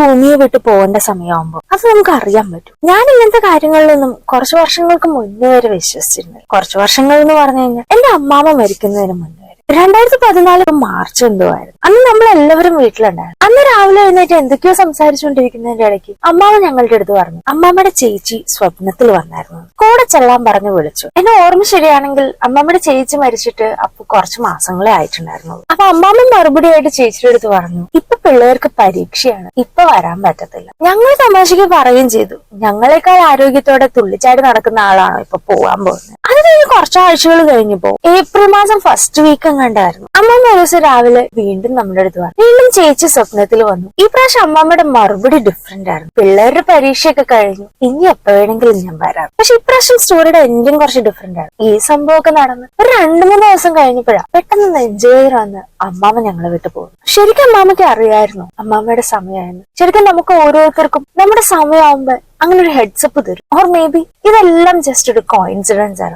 ഭൂമിയെ വിട്ട് പോകേണ്ട സമയമാകുമ്പോൾ അത് നമുക്ക് അറിയാൻ പറ്റും. ഞാൻ ഇങ്ങനത്തെ കാര്യങ്ങളിലൊന്നും കുറച്ചു വർഷങ്ങൾക്ക് മുന്നേ വരെ വിശ്വസിച്ചിരുന്നു. കുറച്ചു വർഷങ്ങൾ എന്ന് പറഞ്ഞു കഴിഞ്ഞാൽ എന്റെ അമ്മാമ്മ മരിക്കുന്നതിന് മുന്നേ 2014 മാർച്ച് എന്തോ ആയിരുന്നു. അന്ന് നമ്മൾ എല്ലാവരും വീട്ടിലുണ്ടായിരുന്നു. അന്ന് രാവിലെ എഴുന്നേറ്റ് എന്തൊക്കെയോ സംസാരിച്ചുകൊണ്ടിരിക്കുന്നതിന്റെ ഇടയ്ക്ക് അമ്മാമ്മ ഞങ്ങളുടെ അടുത്ത് പറഞ്ഞു അമ്മാമ്മയുടെ ചേച്ചി സ്വപ്നത്തിൽ വന്നായിരുന്നു, കൂടെ ചെല്ലാൻ പറഞ്ഞു വിളിച്ചു. എന്നെ ഓർമ്മ ശരിയാണെങ്കിൽ അമ്മാമ്മയുടെ ചേച്ചി മരിച്ചിട്ട് അപ്പൊ കുറച്ച് മാസങ്ങളെ ആയിട്ടുണ്ടായിരുന്നുള്ളൂ. അപ്പൊ അമ്മാമ്മ മറുപടിയായിട്ട് ചേച്ചിയുടെ അടുത്ത് പറഞ്ഞു ഇപ്പൊ പിള്ളേർക്ക് പരീക്ഷയാണ്, ഇപ്പൊ വരാൻ പറ്റത്തില്ല. ഞങ്ങൾ തമാശയ്ക്ക് പറയുകയും ചെയ്തു ഞങ്ങളെക്കാൾ ആരോഗ്യത്തോടെ തുള്ളിച്ചാടി നടക്കുന്ന ആളാണോ ഇപ്പൊ പോവാൻ പോകുന്നത്. അത് കഴിഞ്ഞ് കുറച്ചാഴ്ചകൾ കഴിഞ്ഞപ്പോ ഏപ്രിൽ മാസം ഫസ്റ്റ് വീക്ക് കണ്ടായിരുന്നു. അമ്മമ്മ ഒരു ദിവസം രാവിലെ വീണ്ടും നമ്മുടെ അടുത്ത് വന്നു. വീണ്ടും ചേച്ചി സ്വപ്നത്തിൽ വന്നു. ഈ പ്രാവശ്യം അമ്മമ്മയുടെ മറുപടി ഡിഫറെന്റ് ആയിരുന്നു. പിള്ളേരുടെ പരീക്ഷയൊക്കെ കഴിഞ്ഞു, ഇനി എപ്പോ വേണമെങ്കിലും ഞാൻ വരാം. പക്ഷെ ഇപ്രാവശ്യം സ്റ്റോറിയുടെ എൻഡിങ് കുറച്ച് ഡിഫറെന്റ് ആണ്. ഈ സംഭവമൊക്കെ നടന്ന് ഒരു 2-3 ദിവസം കഴിഞ്ഞപ്പോഴാണ് പെട്ടെന്ന് നെഞ്ചുവേദന വന്ന് അമ്മാമ്മ ഞങ്ങളെ വിട്ടു പോകുന്നു. ശരിക്കും അമ്മാമ്മയ്ക്ക് അറിയായിരുന്നു അമ്മാമ്മയുടെ സമയമായിരുന്നു. ശരിക്കും നമുക്ക് ഓരോരുത്തർക്കും നമ്മുടെ സമയമാകുമ്പോ അങ്ങനെ ഒരു ഹെഡ്സപ്പ് തരും. ഓർ മേ ബി ഇതെല്ലാം ജസ്റ്റ് ഒരു കോയിൻസിഡൻസ് ആണ്.